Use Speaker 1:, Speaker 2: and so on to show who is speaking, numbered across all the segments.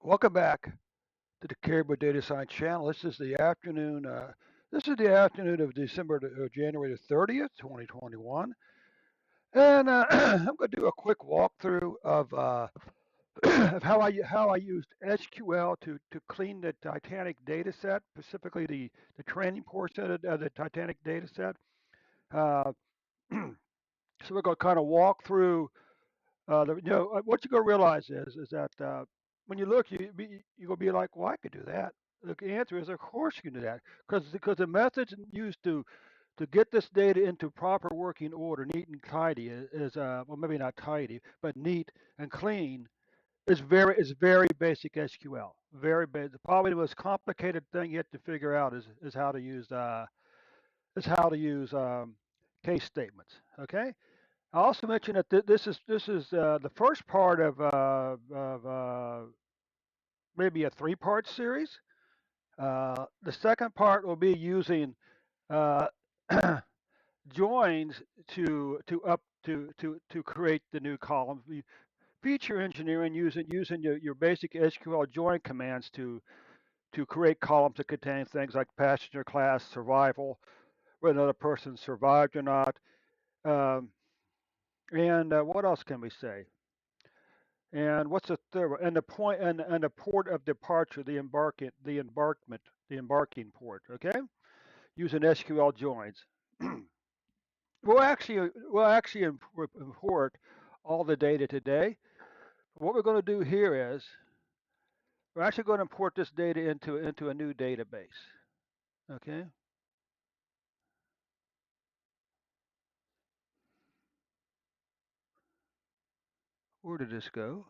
Speaker 1: Welcome back to the Caribou Data Science channel. This is the afternoon. This is the afternoon of January the 30th, 2021, and I'm going to do a quick walkthrough of how I used SQL to clean the Titanic data set, specifically the training portion of the Titanic data set. Uh, so we're going to kind of walk through what you're gonna realize is that when you look, you're gonna be like, well, I could do that. The answer is, of course, you can do that, because the methods used to get this data into proper working order, neat and tidy, is well, maybe not tidy, but neat and clean, is very basic SQL. Very basic. Probably the most complicated thing you have to figure out is how to use case statements. Okay. I also mentioned that this is the first part of maybe a three-part series. The second part will be using uh, joins to create the new columns. Feature engineering using your basic SQL join commands to create columns that contain things like passenger class, survival, whether another person survived or not, um, and what else can we say? And what's the third one? And the point and the port of departure, the embarking port. Okay, using SQL joins. we'll actually import all the data today. What we're going to do here is we're actually going to import this data into a new database. Okay, where did this go?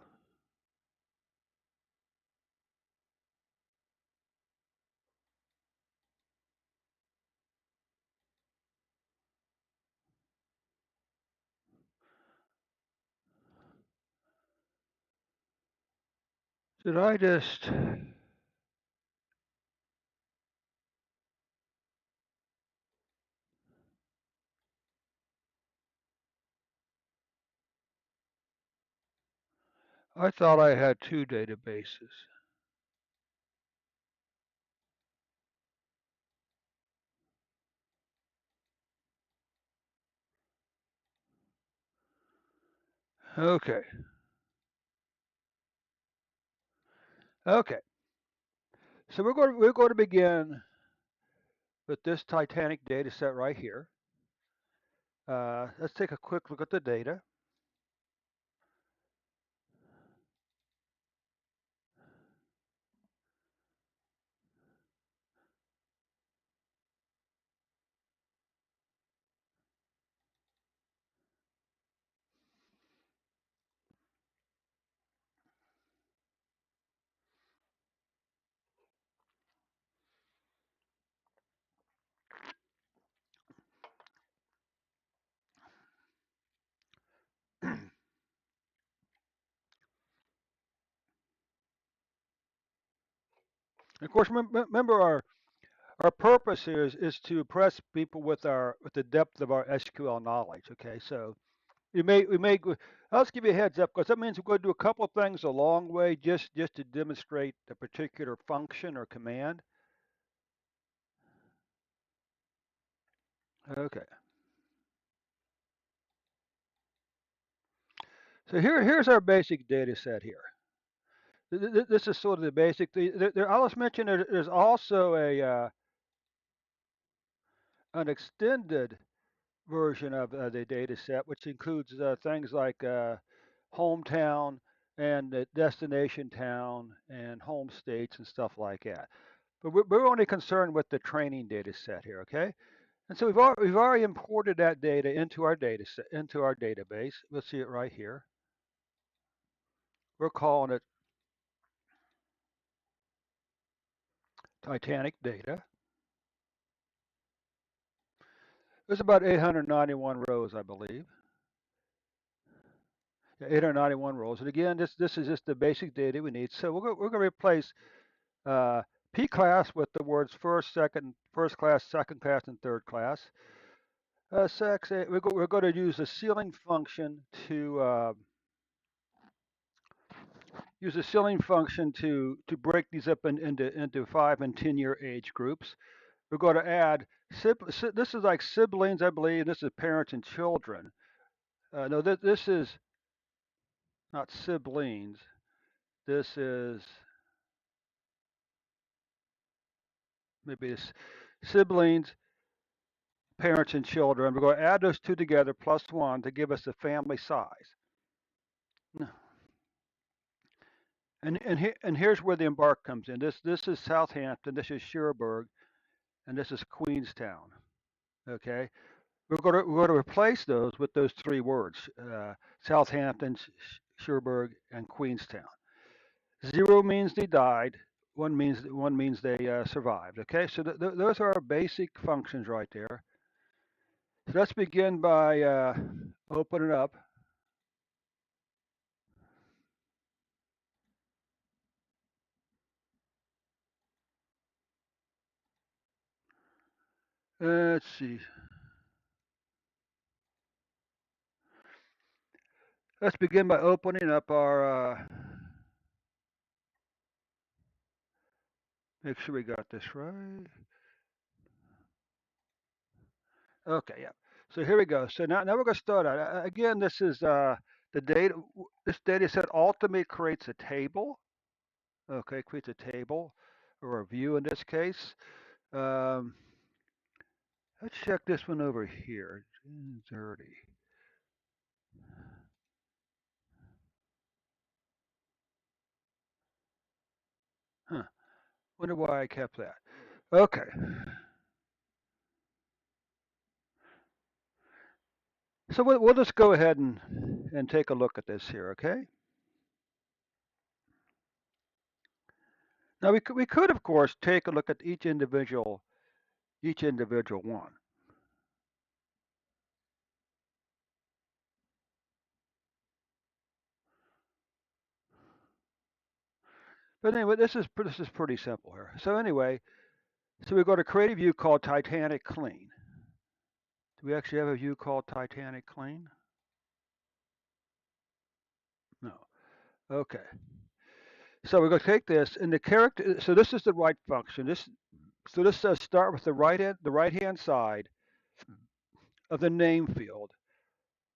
Speaker 1: Did I just? I thought I had two databases. Okay, okay. So we're going to begin with this Titanic data set right here. Let's take a quick look at the data. Of course, remember our purpose here is to impress people with the depth of our SQL knowledge. Okay, so I'll just give you a heads up because that means we're going to do a couple of things a long way just to demonstrate a particular function or command. Okay, so here's our basic data set here. This is sort of the basic. I'll just mention there's also an extended version of the data set, which includes things like hometown and destination town and home states and stuff like that. But we're only concerned with the training data set here, okay? And so we've already imported that data into our data set, into our database. We'll see it right here. We're calling it Titanic data. There's about 891 rows, I believe. Yeah, 891 rows. And again, this is just the basic data we need. So we're going to replace uh, P class with the words first class, second class, and third class. We're going to use the ceiling function use a ceiling function to break these up into 5 and 10 year age groups. We're going to add this is like siblings, I believe. This is parents and children. No, this is not siblings. This is maybe it's siblings, parents, and children. We're going to add those two together plus one to give us the family size. And here's where the embark comes in. This is Southampton. This is Cherbourg, and this is Queenstown. Okay, we're going to replace those with those three words: Southampton, Cherbourg, and Queenstown. Zero means they died. One means they survived. Okay, so those are our basic functions right there. So let's begin by opening up. Let's see. Let's begin by opening up our. Make sure we got this right. Okay, yeah. So here we go. So now we're going to start out. Again, this is the data. This data set ultimately creates a table. Okay, creates a table or a view in this case. Um, let's check this one over here. June 30. Huh. Wonder why I kept that. Okay. So we'll just go ahead and take a look at this here. Okay. Now we could of course take a look at each individual one. But anyway, this is pretty simple here. So anyway, so we go to create a view called Titanic Clean. Do we actually have a view called Titanic Clean? No. Okay. So we're going to take this and the character. So this is the right function. This says start with the right hand side of the name field.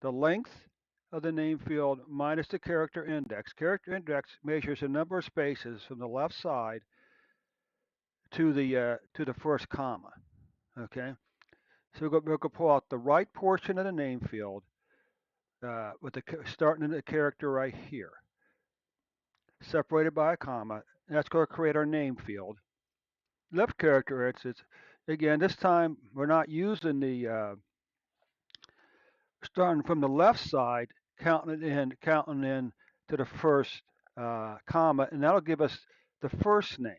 Speaker 1: The length of the name field minus the character index. Character index measures the number of spaces from the left side to the first comma. Okay. So we're going to pull out the right portion of the name field with the starting in the character right here, separated by a comma. And that's going to create our name field. Left character, it's again this time we're not using the starting from the left side, counting in to the first comma, and that'll give us the first name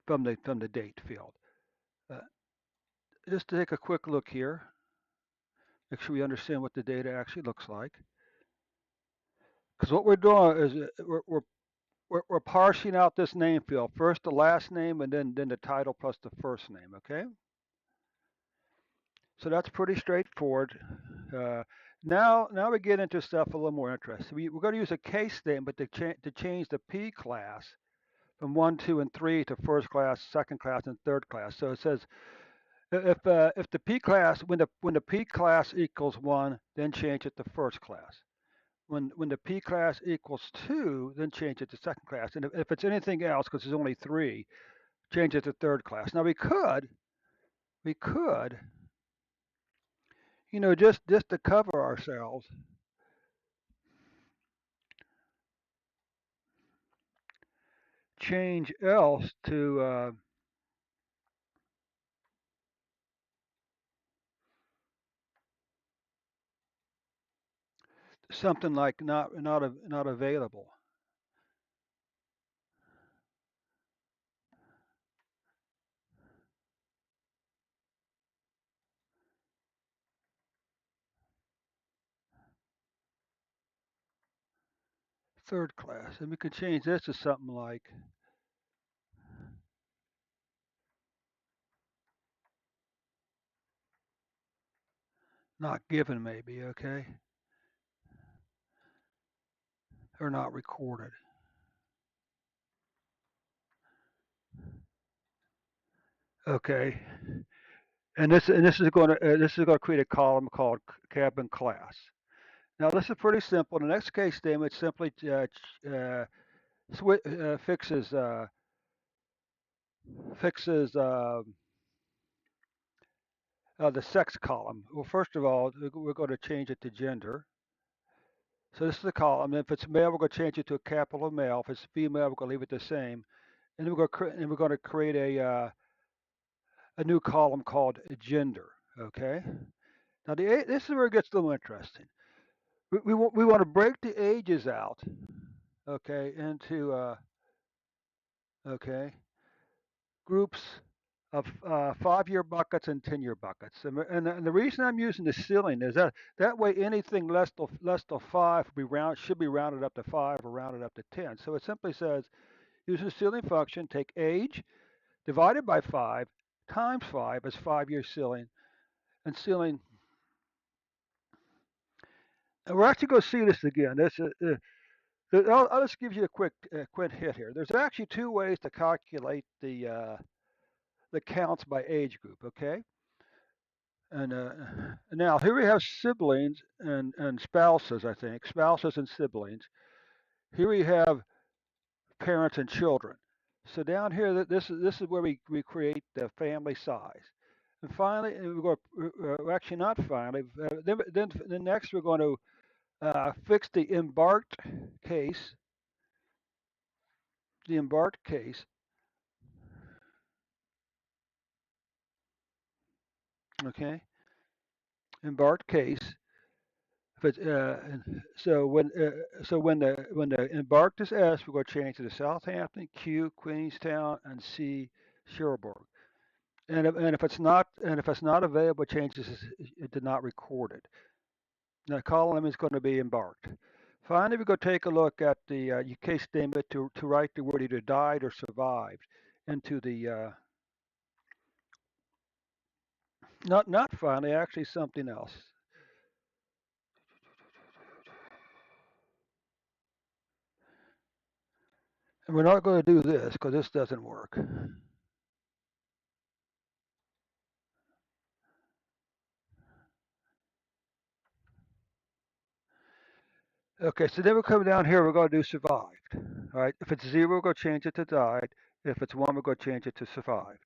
Speaker 1: from the date field. Uh, just to take a quick look here, make sure we understand what the data actually looks like. Because what we're doing is we're parsing out this name field. First the last name and then the title plus the first name, okay? So that's pretty straightforward. Uh, now we get into stuff a little more interesting. We're going to use a case statement to change the P class from 1, 2, and 3 to first class, second class, and third class. So it says if the P class when the P class equals 1, then change it to first class. When the P class equals 2, then change it to second class. And if it's anything else, because there's only 3, change it to third class. Now we could, just to cover ourselves, change else to something like not available. Third class, and we could change this to something like not given, maybe. Okay. are not recorded. Okay, and this is going to create a column called cabin class. Now this is pretty simple. The next case statement simply fixes fixes the sex column. Well, first of all, we're going to change it to gender. So this is the column. If it's male, we're going to change it to a capital male. If it's female, we're going to leave it the same. And then we're going to create a new column called gender. Okay. Now this is where it gets a little interesting. We want to break the ages out. Okay, into okay groups of 5-year buckets and 10-year buckets. And the reason I'm using the ceiling is that way anything less than 5 should be rounded up to 5 or rounded up to 10. So it simply says use the ceiling function, take age divided by 5 times 5 as 5-year ceiling, and ceiling. And we're actually going to see this again. I'll just give you a quick hit here. There's actually two ways to calculate the counts by age group. Okay. And now here we have siblings and spouses, I think, spouses and siblings. Here we have parents and children. So down here, this is where we create the family size. And finally, we're going actually not finally. Then next we're going to fix the embarked case. The embarked case. Okay, embarked case. If it's, when the embarked is S, we're going to change it to Southampton, Q, Queenstown, and C, Cherbourg. And if it's not available, changes it to not recorded. Now, column is going to be embarked. Finally, we're going to take a look at the case statement to write the word either died or survived into the not finally, actually something else. And we're not going to do this because this doesn't work. Okay, so then we'll come down here, we're going to do survived. All right, if it's 0, we're going to change it to died. If it's 1, we're going to change it to survived.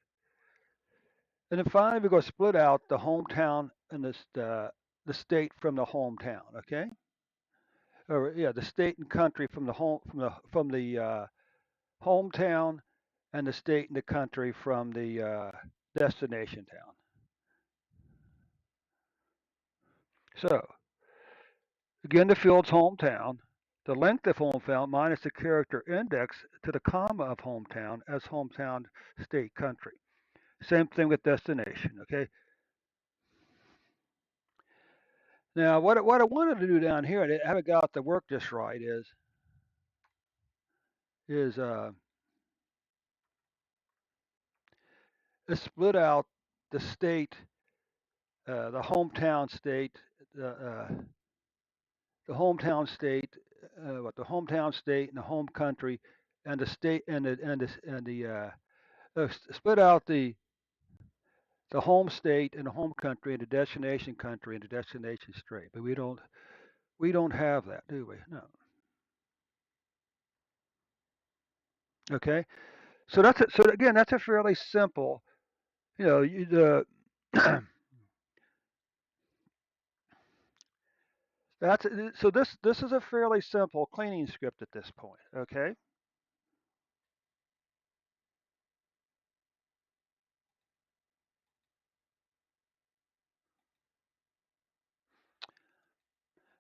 Speaker 1: And then finally, we're going to split out the hometown and the state from the hometown. Okay, or yeah, the state and country from the hometown, and the state and the country from the destination town. So again, the field's hometown, the length of hometown minus the character index to the comma of hometown as hometown, state, country. Same thing with destination. Okay. Now, what I wanted to do down here, and I haven't got the work just right, is split out the state, the hometown state, the uh, the hometown state, the hometown state and the home country, and the state split out the home state and the home country and the destination country and the destination state. But we don't have that, do we? No. Okay. So again, that's a fairly simple. You know, the that's so this is a fairly simple cleaning script at this point. Okay.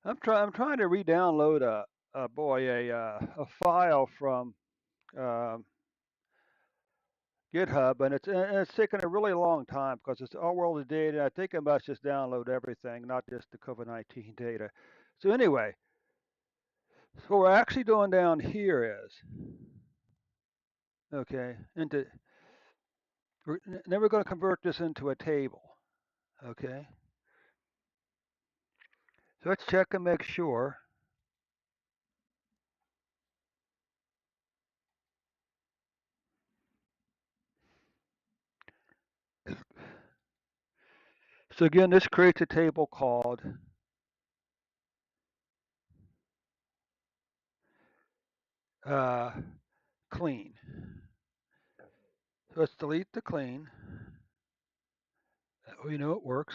Speaker 1: I'm trying to re-download a file from um, GitHub, and it's taken a really long time because it's all world of data. I think I must just download everything, not just the COVID-19 data. So anyway, so what we're actually doing down here is okay. Then we're going to convert this into a table. Okay. So let's check and make sure. So again, this creates a table called clean. So let's delete the clean. That way you know it works.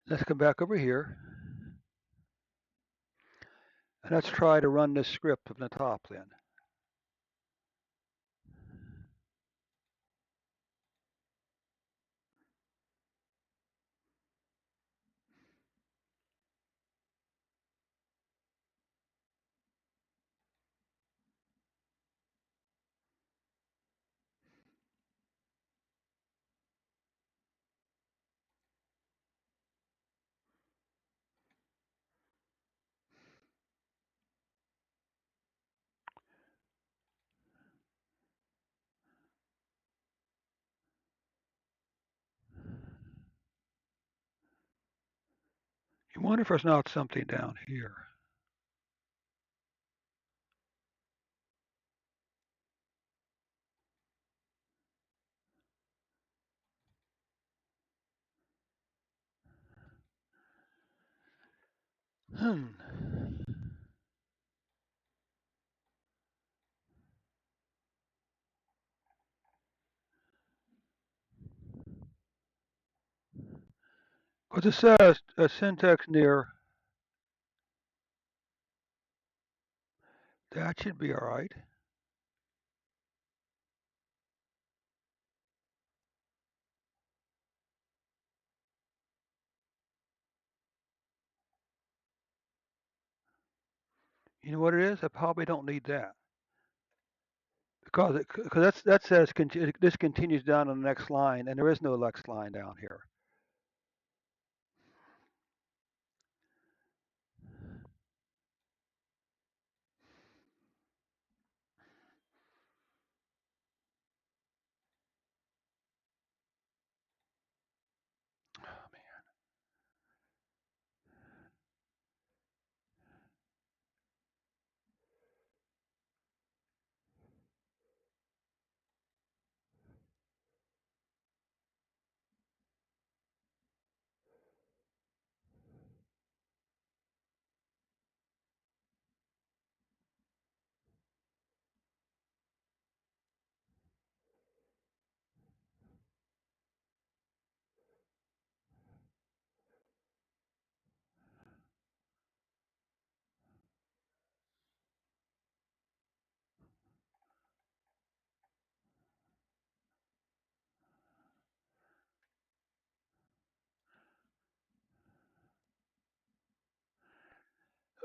Speaker 1: Let's come back over here. And let's try to run this script from the top then. You wonder if there's not something down here. Hmm. Because it says a syntax near. That should be all right. You know what it is? I probably don't need that. Because that says this continues down on the next line, and there is no next line down here. Oh, man.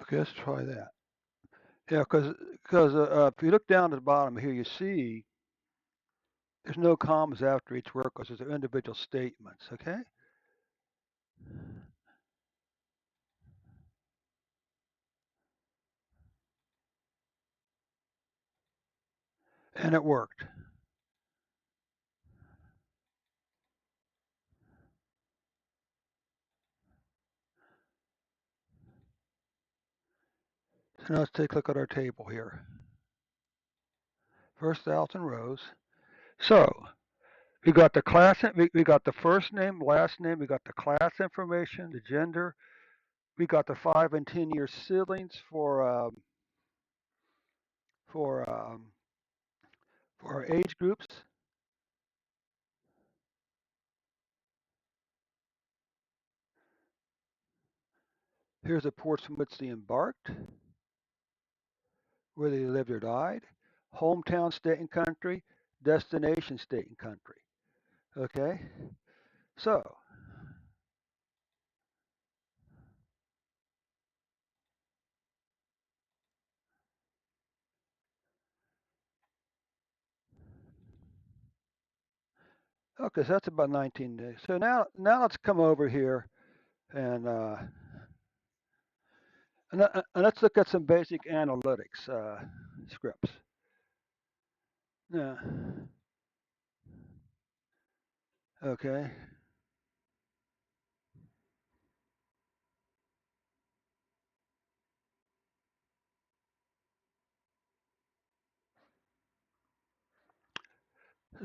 Speaker 1: Okay, let's try that. Yeah, because if you look down at the bottom here, you see there's no commas after each word because they're individual statements. Okay, and it worked. So now let's take a look at our table here. First 1,000 rows. So we got the class. We got the first name, last name. We got the class information, the gender. We got the 5 and 10 year ceilings for um, for our age groups. Here's the ports from which they embarked, where they lived or died, hometown, state and country, destination, state and country. Okay, so okay, so that's about 19 days. So now let's come over here and and let's look at some basic analytics scripts. Yeah. Okay.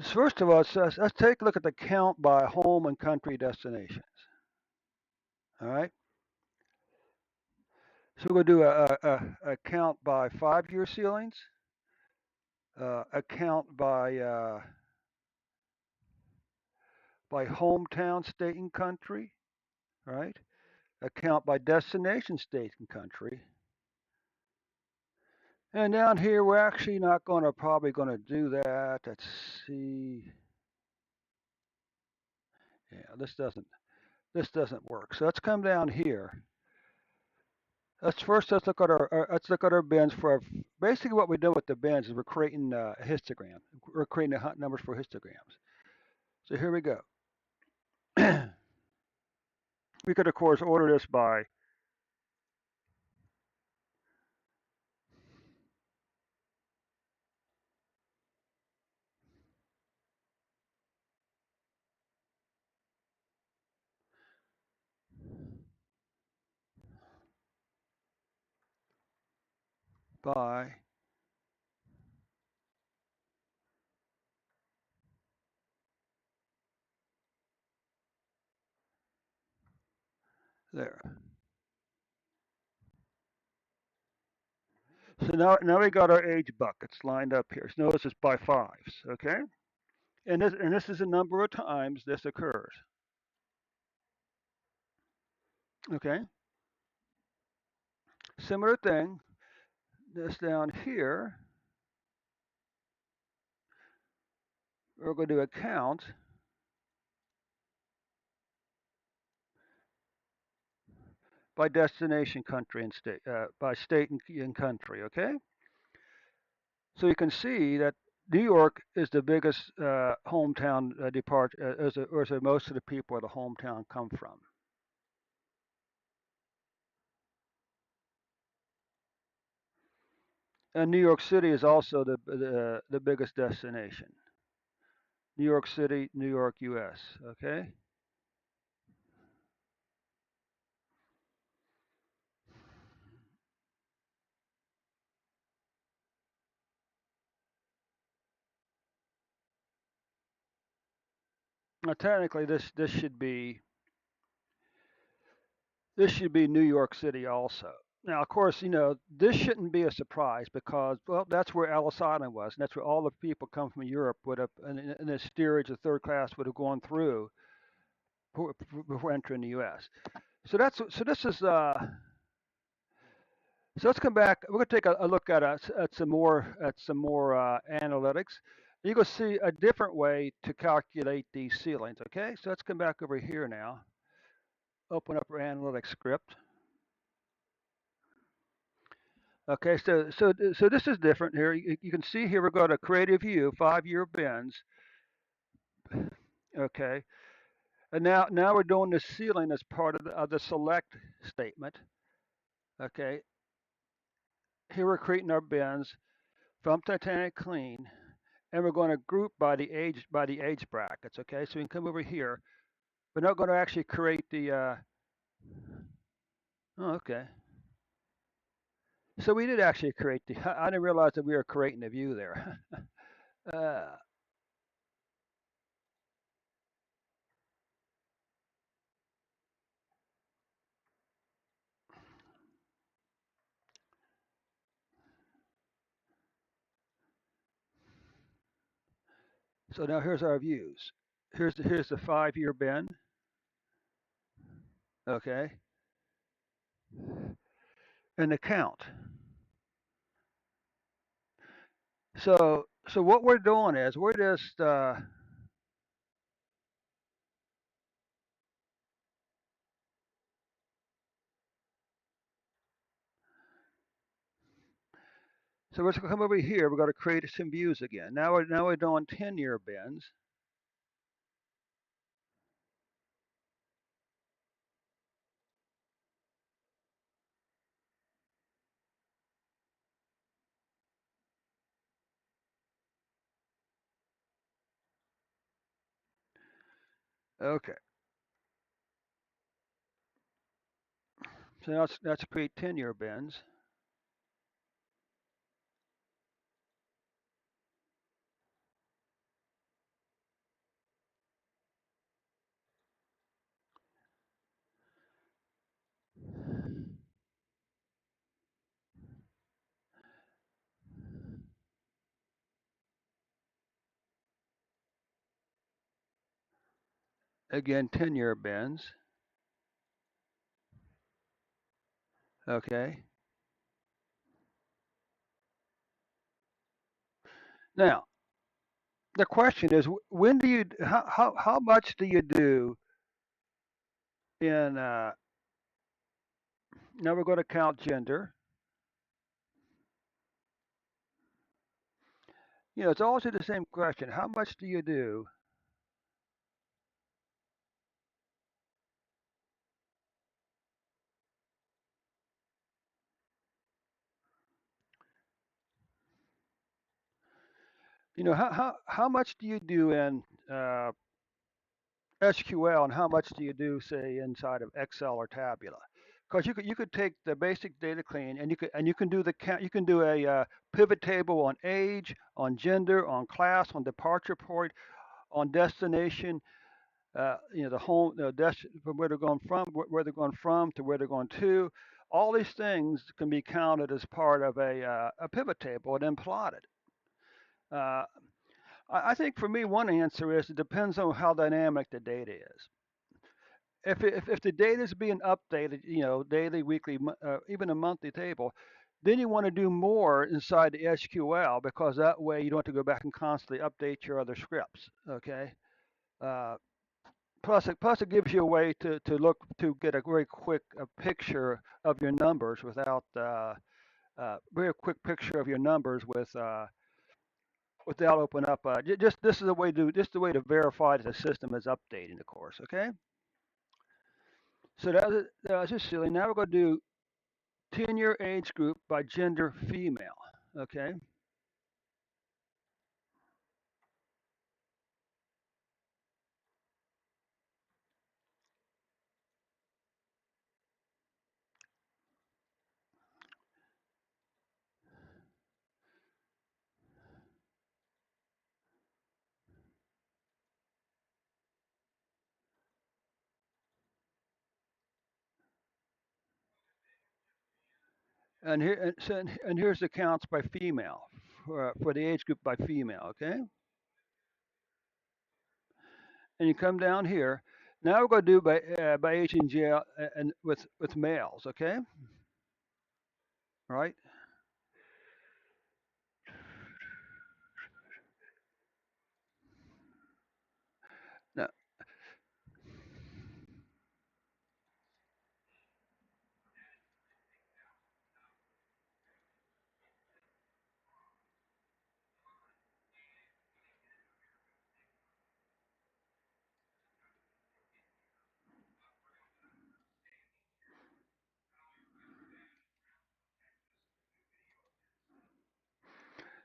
Speaker 1: First of all, let's take a look at the count by home and country destinations. All right. So we're going to do a count by 5-year ceilings, a count by hometown, state, and country, right? A count by destination, state, and country. And down here, we're actually not going to probably going to do that. Let's see. Yeah, this doesn't work. So let's come down here. Let's look at our bins for basically what we do with the bins is we're creating a histogram. We're creating the hunt numbers for histograms. So here we go. We could of course order this by there. So now we got our age buckets lined up here. So notice it's by fives, okay? And this is the number of times this occurs. Okay? Similar thing, this down here, we're going to do a count by destination country and state, by state and country, okay? So you can see that New York is the biggest hometown departure, as most of the people where the hometown come from. And New York City is also the biggest destination. New York City, New York, U.S. Okay. Now technically, this should be New York City also. Now, of course, this shouldn't be a surprise because, well, that's where Ellis Island was, and that's where all the people come from Europe would have, and the steerage of third class would have gone through before entering the U.S. So this is so let's come back. We're going to take a look at some more analytics. You can see a different way to calculate these ceilings. Okay, so let's come back over here now. Open up our analytics script. Okay, so this is different here. You can see here we've got a creative view, 5-year bins. Okay, and now we're doing the ceiling as part of the select statement. Okay, here we're creating our bins from Titanic Clean, and we're going to group by the age brackets. Okay, so we can come over here. We're not going to actually create the. Oh, okay. So we did actually create the. I didn't realize that we were creating the view there. uh, so now here's our views. Here's the 5-year bin. Okay, and the count. So what we're doing is we're just so we're going to come over here. We're going to create some views again. Now we're doing 10-year bins. Okay, so now let's create 10-year bins. Again, 10-year bins. Okay. Now, the question is, when do you, how much do you do in, now we're going to count gender. You know, it's always the same question. How much do you do? You know, how much do you do in SQL, and how much do you do, say, inside of Excel or Tabula? Because you could take the basic data clean, and you can do the count. You can do a pivot table on age, on gender, on class, on departure point, on destination. You know, the home, from where they're going from, where they're going from to where they're going to. All these things can be counted as part of a pivot table and then plotted. Uh, I think for me, one answer is it depends on how dynamic the data is. If the data is being updated, you know, daily, weekly, even a monthly table, then you want to do more inside the SQL because that way you don't have to go back and constantly update your other scripts. Okay. Uh, plus it gives you a way to get a very quick picture of your numbers without very quick picture of your numbers without opening up. Just this is a way to just the way to verify that the system is updating, of course. Okay. So that's just silly. Now we're going to do 10-year age group by gender female. Okay. And here's the counts by female for the age group by female. Okay. And you come down here. Now we're going to do by age and jail and with males. Okay. Right. Now,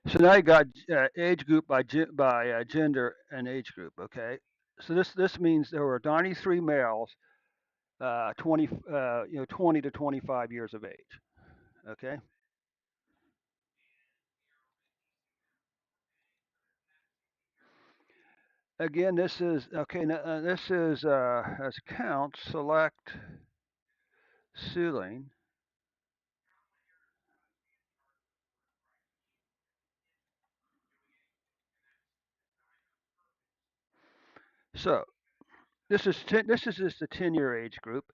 Speaker 1: so now you got age group by gender and age group. Okay. So this means there were 93 males, 20 to 25 years of age. Okay. Again, this is okay. This is as count select ceiling. So this is just the 10-year age group.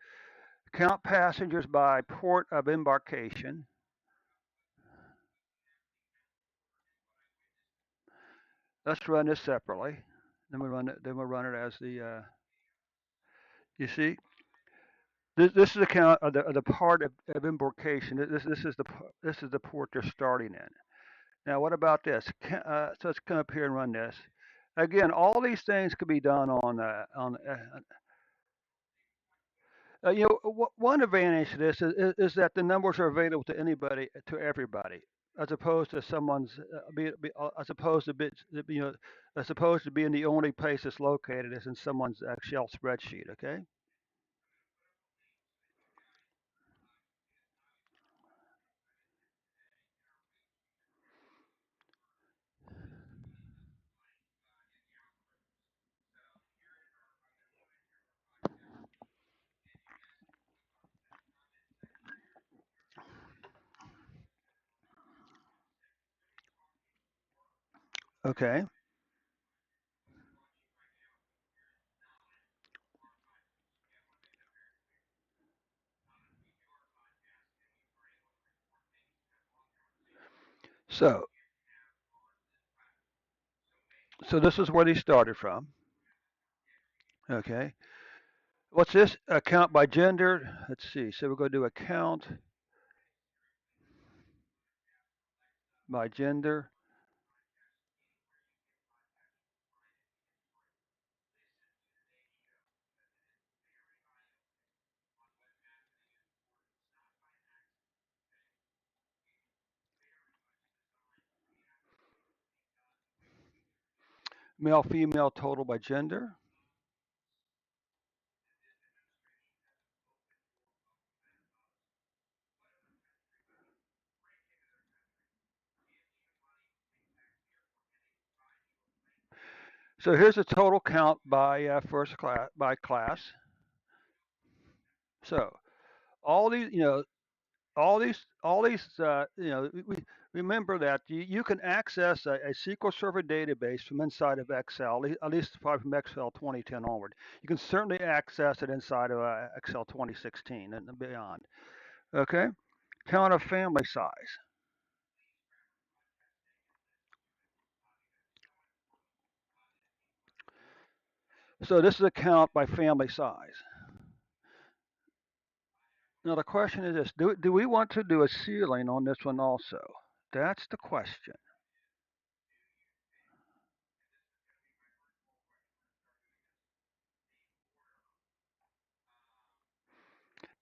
Speaker 1: Count passengers by port of embarkation. Let's run this separately. Then we run it. Then we'll run it as the. You see, this is the count of the part of embarkation. This is the port they're starting in. Now, what about this? So let's come up here and run this. Again, all these things could be done you know, one advantage to this is that the numbers are available to anybody, to everybody, as opposed to someone's, as opposed to you know, as opposed to being the only place it's located is in someone's Excel spreadsheet. Okay. Okay. So, so this is where they started from. Okay. What's this? Account by gender. Let's see. So we're going to do account by gender. Male, female, total by gender. So here's the total count by first class by class. So all these, we remember that you can access a SQL Server database from inside of Excel, at least probably from Excel 2010 onward. You can certainly access it inside of Excel 2016 and beyond. Okay, count of family size. So this is a count by family size. Now the question is this: do we want to do a ceiling on this one also? That's the question.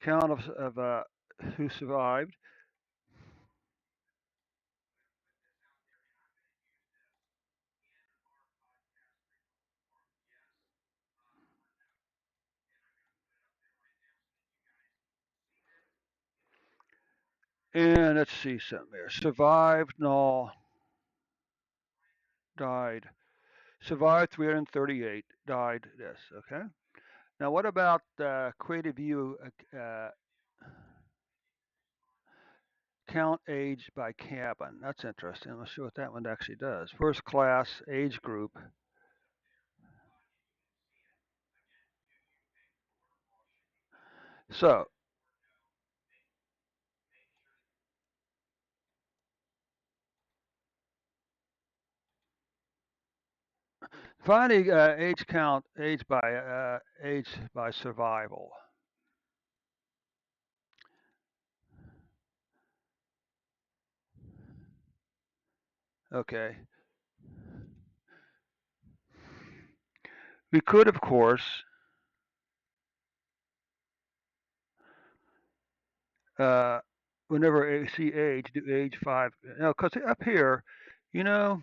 Speaker 1: Count of who survived. And let's see something there. Survived, no, died. Survived 338, died this. Okay. Now what about creative view count age by cabin? That's interesting. Let's see what that one actually does. First class age group. So finding age count age by survival. Okay. We could, of course, uh, whenever I see age, do age five. No, because up here, you know,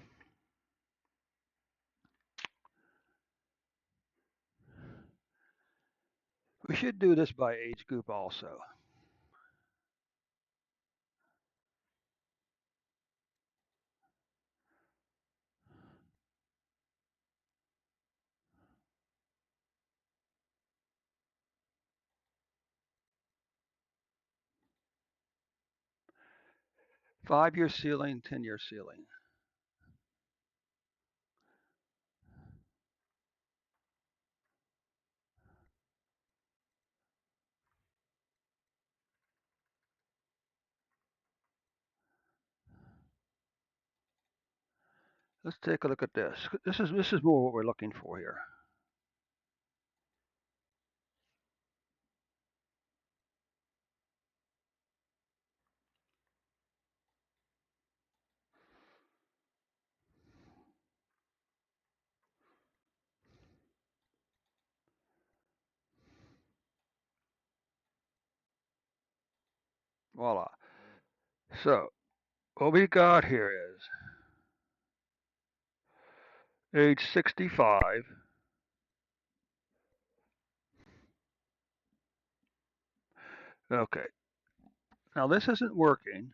Speaker 1: we should do this by age group also. 5 year ceiling, 10 year ceiling. Let's take a look at this. This is more what we're looking for here. Voila. So what we got here is age 65. Okay. Now this isn't working.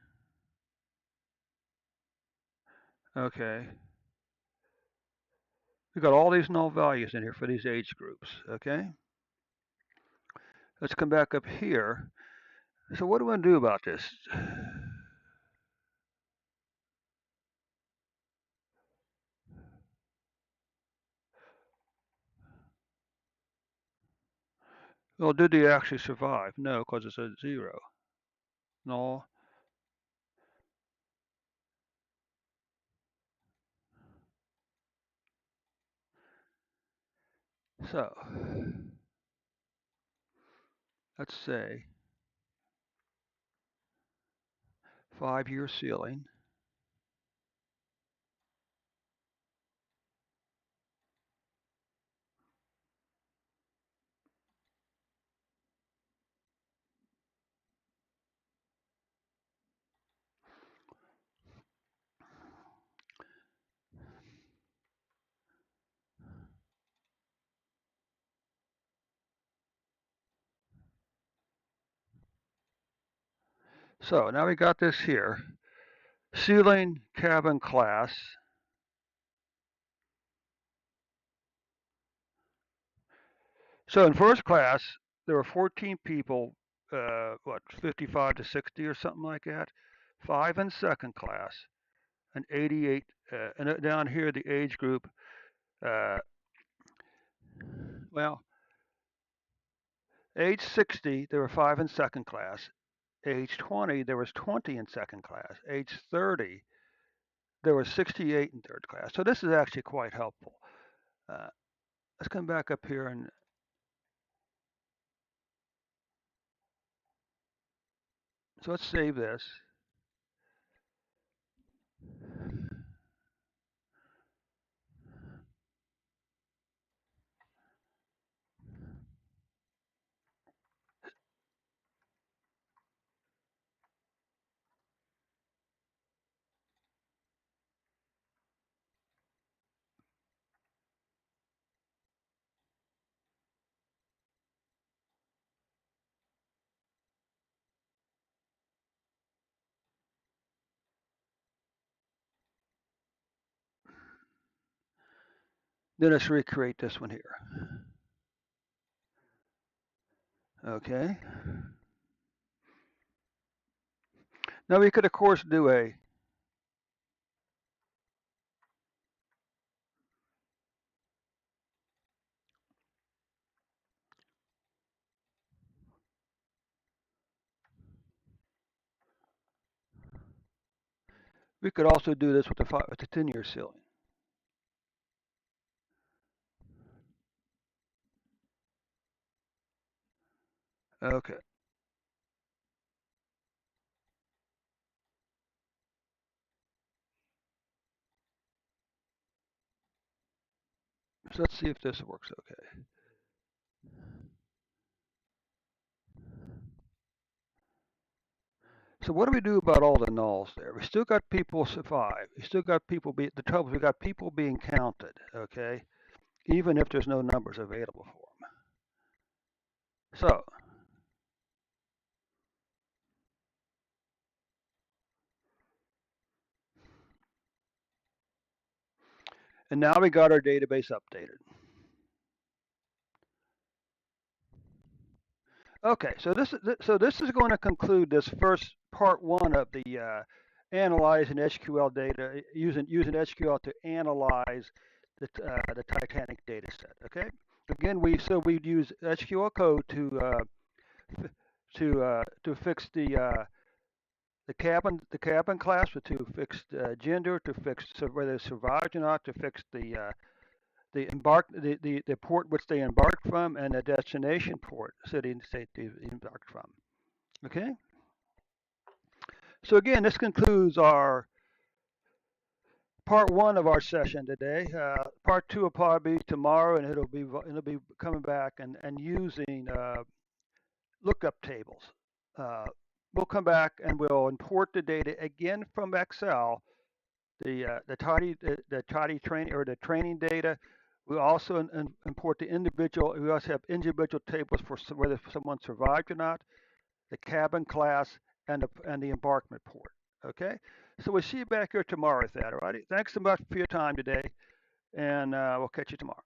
Speaker 1: Okay. We got all these null values in here for these age groups. Okay. Let's come back up here. So what do we want to do about this? Well, did they actually survive? No, because it's a 0. No. So let's say 5-year ceiling. So now we got this here. Ceiling, cabin, class. So in first class, there were 14 people, 55 to 60 or something like that. 5 in second class, and 88. And down here, the age group, uh, well, age 60, there were 5 in second class. Age 20, there was 20 in second class. Age 30, there was 68 in third class. So this is actually quite helpful. Uh, let's come back up here and so let's save this. Then let's recreate this one here. Okay. Now we could, of course, do a we could also do this with the 10-year ceiling. Okay. So let's see if this works okay. So what do we do about all the nulls there? We still got people survive. We still got people the trouble is we got people being counted, okay? Even if there's no numbers available for them. So, and now we got our database updated. Okay, so this is going to conclude this first part one of the analyzing SQL data using SQL to analyze the Titanic data set. Okay, again we'd use SQL code to fix the cabin class, to fix gender, to fix whether they survived or not, to fix the port which they embarked from, and the destination port city and state they embarked from. Okay. So again, this concludes our part one of our session today. Part two will probably be tomorrow, and it'll be coming back and using lookup tables. Uh, we'll come back and we'll import the data again from Excel, the tidy training or the training data. We also import the individual. We also have individual tables for whether someone survived or not, the cabin class, and the embarkment port. Okay, so we'll see you back here tomorrow with that. All righty. Thanks so much for your time today, and we'll catch you tomorrow.